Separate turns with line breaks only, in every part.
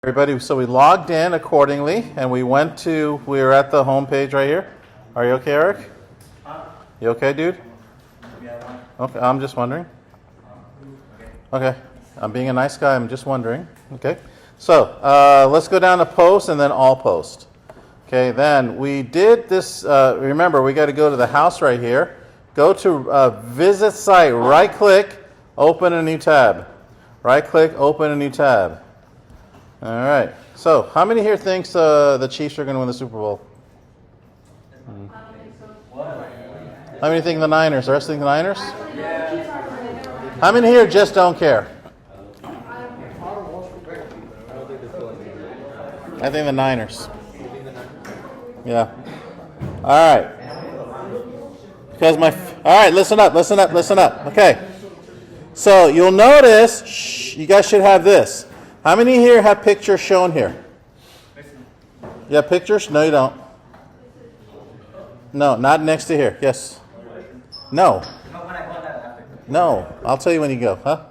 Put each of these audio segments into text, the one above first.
Everybody, so we logged in accordingly, and we were at the home page right here. Are you okay, Eric? You okay, dude? Okay, I'm just wondering. Okay, I'm being a nice guy, I'm just wondering. Okay, so let's go down to post and then all post. Okay, then we did this, remember we got to go to the house right here. Go to visit site, right click, open a new tab. Right click, open a new tab. All right. So, how many here thinks the Chiefs are going to win the Super Bowl? How many think the Niners? The rest think the Niners? How many here just don't care? I think the Niners. Yeah. All right. Because all right, listen up. Okay. So, you'll notice, you guys should have this. How many here have pictures shown here? You have pictures? No, you don't. No, not next to here. Yes. No. No. I'll tell you when you go. Huh?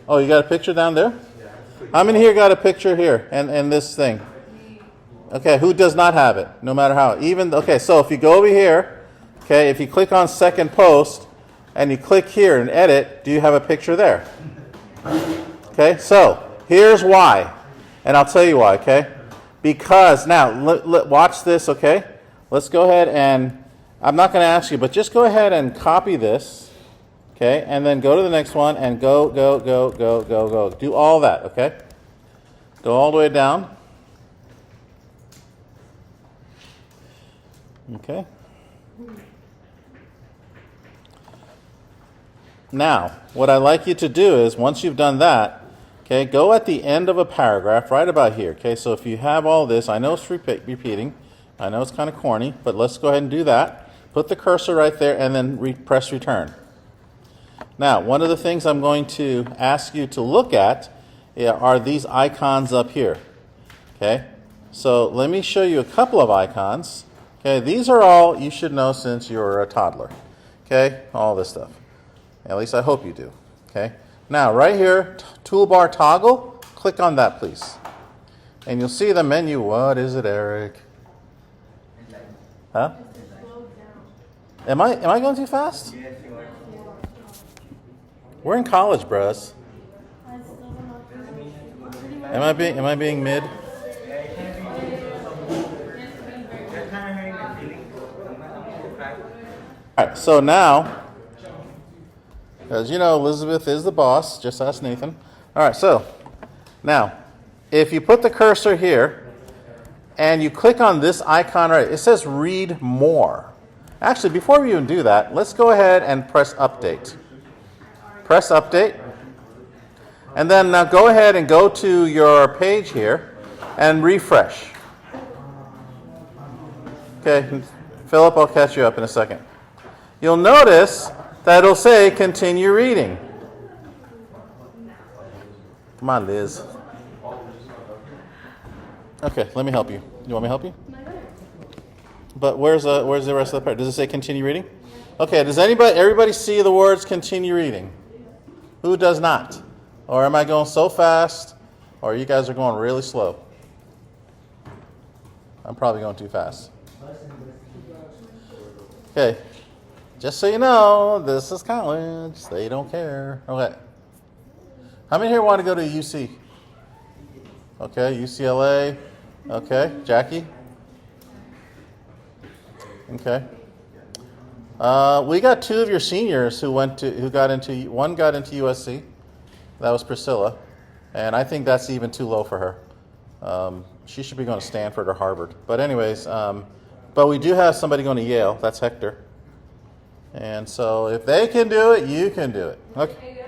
Oh, you got a picture down there? How many here got a picture here and this thing? Okay, who does not have it? No matter how. Okay, so if you go over here, okay, if you click on second post and you click here and edit, do you have a picture there? Okay, so here's why, and I'll tell you why, okay? Because, now, watch this, okay? Let's go ahead and, I'm not going to ask you, but just go ahead and copy this, okay? And then go to the next one and go. Do all that, okay? Go all the way down. Okay? Now, what I'd like you to do is, once you've done that, okay, go at the end of a paragraph, right about here. Okay, so if you have all this, I know it's repeating. I know it's kind of corny, but let's go ahead and do that. Put the cursor right there and then press return. Now, one of the things I'm going to ask you to look at are these icons up here. Okay, so let me show you a couple of icons. Okay, these are all you should know since you're a toddler. Okay, all this stuff. At least I hope you do. Okay. Now, right here, toolbar toggle, click on that, please. And you'll see the menu. What is it, Eric? Huh? Am I going too fast? We're in college, bros. Am I being mid? All right, so now, as you know, Elizabeth is the boss. Just ask Nathan. All right, so now, if you put the cursor here and you click on this icon right, it says read more. Actually, before we even do that, let's go ahead and press update. Press update. And then now go ahead and go to your page here and refresh. Okay, Philip, I'll catch you up in a second. You'll notice that it'll say continue reading. Come on, Liz. Okay, let me help you. You want me to help you? But where's the rest of the part? Does it say continue reading? Okay, does everybody see the words continue reading? Who does not? Or am I going so fast? Or you guys are going really slow? I'm probably going too fast. Okay. Just so you know, this is college. They don't care. Okay. How many here want to go to UC? Okay, UCLA. Okay, Jackie? Okay. We got two of your seniors one got into USC. That was Priscilla. And I think that's even too low for her. She should be going to Stanford or Harvard. But anyways, but we do have somebody going to Yale. That's Hector. And so if they can do it, you can do it. Okay.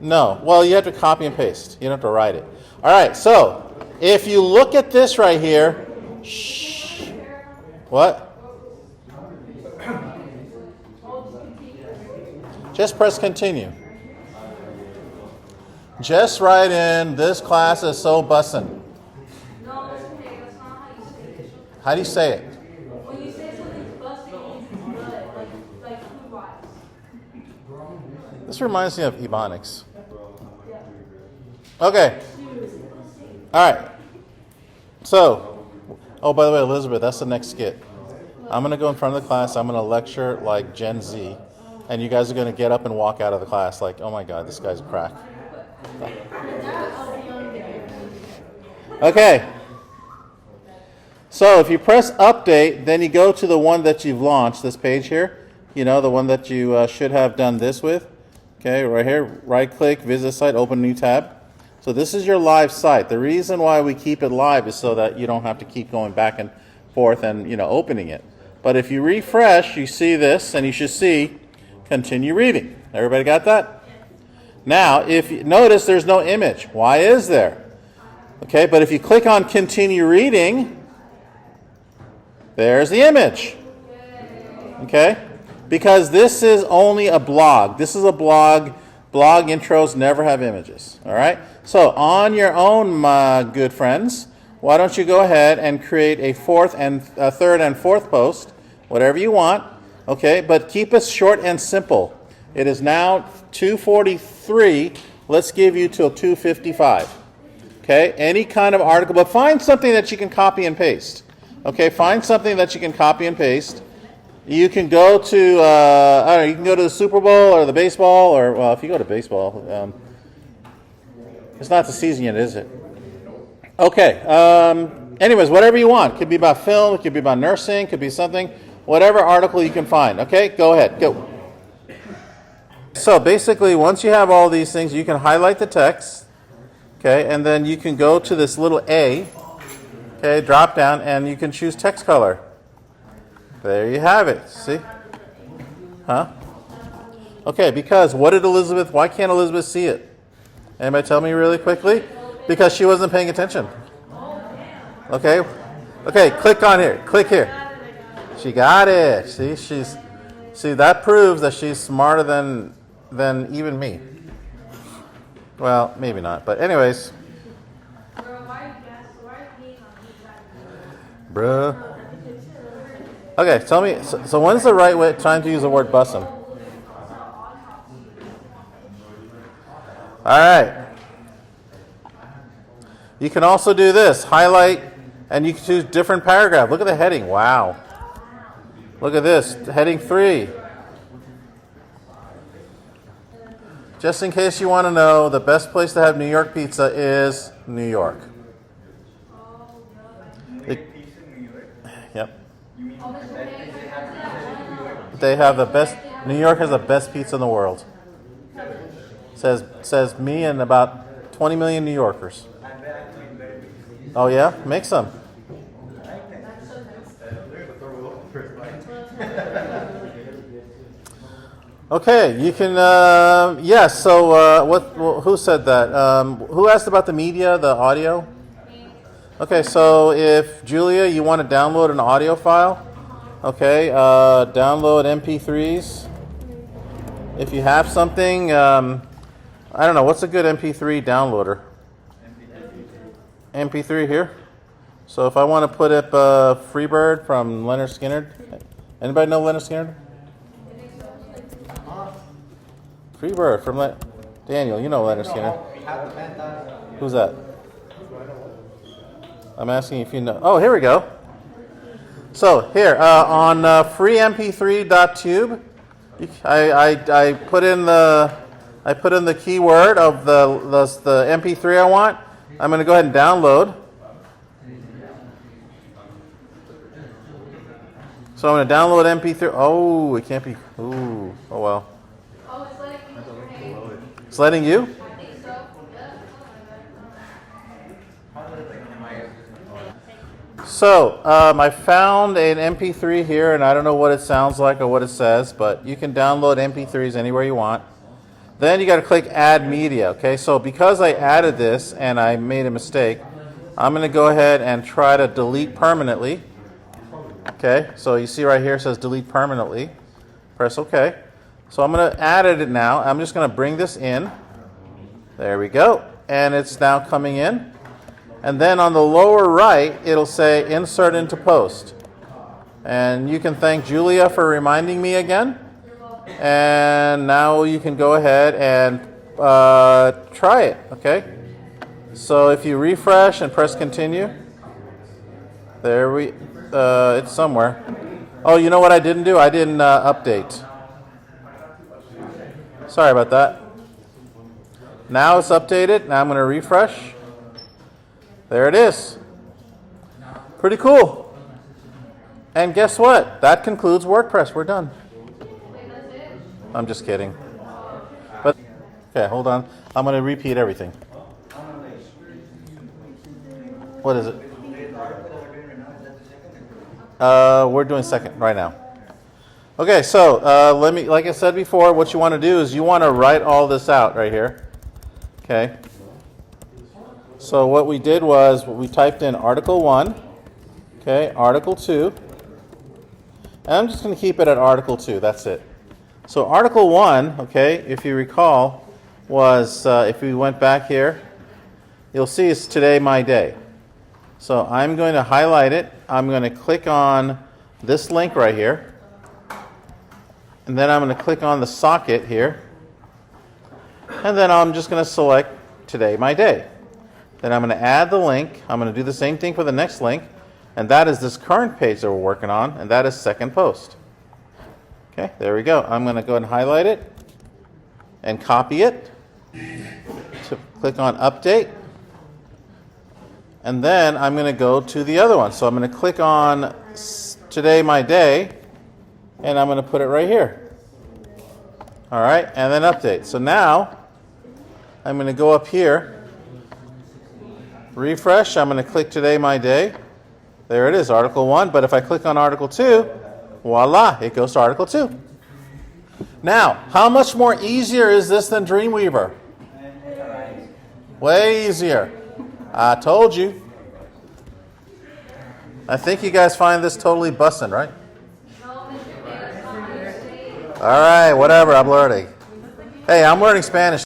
No. Well, you have to copy and paste. You don't have to write it. All right. So if you look at this right here, shh. What? Just press continue. Just write in, this class is so bussin'.
No, that's not how you say it.
How do you say it?
When you say something's bussin', it's good, like food-wise.
This reminds me of Ebonics. Okay. All right. So, oh, by the way, Elizabeth, that's the next skit. I'm going to go in front of the class. I'm going to lecture like Gen Z. And you guys are going to get up and walk out of the class like, oh my God, this guy's a crack. Okay. So if you press update, then you go to the one that you've launched, this page here. You know, the one that you should have done this with. Okay, right here, right click, visit site, open new tab. So this is your live site. The reason why we keep it live is so that you don't have to keep going back and forth and, opening it. But if you refresh, you see this, and you should see continue reading. Everybody got that? Now, if you notice, there's no image. Why is there? Okay, but if you click on continue reading, there's the image. Okay? Because this is only a blog. This is a blog. Blog intros never have images. All right? So on your own, my good friends, why don't you go ahead and create a third and fourth post, whatever you want. Okay? But keep it short and simple. It is now 2:43. Let's give you till 2:55. Okay? Any kind of article, but find something that you can copy and paste. Okay? Find something that you can copy and paste. You can go to, I don't know, you can go to the Super Bowl or the baseball, or, well, if you go to baseball, it's not the season yet, is it? Okay. Anyways, whatever you want. It could be about film, it could be about nursing, it could be something, whatever article you can find. Okay, go ahead, go. So basically, once you have all these things, you can highlight the text, okay, and then you can go to this little A, okay, drop down, and you can choose text color. There you have it. See? Huh? Okay, because why can't Elizabeth see it? Anybody tell me really quickly? Because she wasn't paying attention. Okay? Okay, click on here. Click here. She got it. See, that proves that she's smarter than even me. Well, maybe not, but anyways. Bruh. Okay, tell me, so when's the right way trying to use the word bussin'? All right. You can also do this, highlight, and you can choose different paragraph. Look at the heading, wow. Look at this, heading 3. Just in case you want to know, the best place to have New York pizza is New York. Yep. They have the best. New York has the best pizza in the world. Says me and about 20 million New Yorkers. Oh yeah, make some. Okay, you can. Yes. So what? Who said that? Who asked about the media, the audio? Okay, so if Julia, you want to download an audio file, okay, download MP3s. If you have something, I don't know, what's a good MP3 downloader? MP3 here. So if I want to put up Freebird from Leonard Skinner, anybody know Leonard Skinner? Freebird from Daniel, you know Leonard Skinner. Who's that? I'm asking if you know. Oh, here we go. So here on freemp3.tube, I put in the keyword of the MP3 I want. I'm going to go ahead and download. So I'm going to download MP3. Oh, it can't be. Ooh, oh well.
Oh, it's letting you use your name.
It's letting you?
I think so.
So, I found an MP3 here, and I don't know what it sounds like or what it says, but you can download MP3s anywhere you want. Then you got to click Add Media, okay? So because I added this and I made a mistake, I'm going to go ahead and try to delete permanently. Okay, so you see right here it says Delete Permanently. Press OK. So I'm going to add it now. I'm just going to bring this in. There we go. And it's now coming in. And then on the lower right, it'll say Insert into Post. And you can thank Julia for reminding me again. And now you can go ahead and try it, okay? So if you refresh and press continue, it's somewhere. Oh, you know what I didn't do? I didn't update. Sorry about that. Now it's updated. Now I'm going to refresh. There it is. Pretty cool. And guess what? That concludes WordPress. We're done. I'm just kidding. But okay, hold on. I'm going to repeat everything. What is it? We're doing second right now. Okay, so like I said before, what you want to do is you want to write all this out right here. Okay. So what we did was we typed in Article 1, okay, Article 2, and I'm just going to keep it at Article 2. That's it. So Article 1, okay, if you recall, was if we went back here, you'll see it's Today My Day. So I'm going to highlight it. I'm going to click on this link right here. And then I'm going to click on the socket here. And then I'm just going to select Today My Day. Then I'm going to add the link. I'm going to do the same thing for the next link. And that is this current page that we're working on. And that is second post. Okay, there we go. I'm going to go ahead and highlight it. And copy it. So click on Update. And then I'm going to go to the other one. So I'm going to click on Today My Day. And I'm going to put it right here. All right, and then update. So now I'm going to go up here, refresh. I'm going to click Today My Day. There it is, Article 1. But if I click on Article 2, voila, it goes to Article 2. Now, how much more easier is this than Dreamweaver? Way easier. I told you. I think you guys find this totally bussin', right? All right, whatever, I'm learning. Hey, I'm learning Spanish.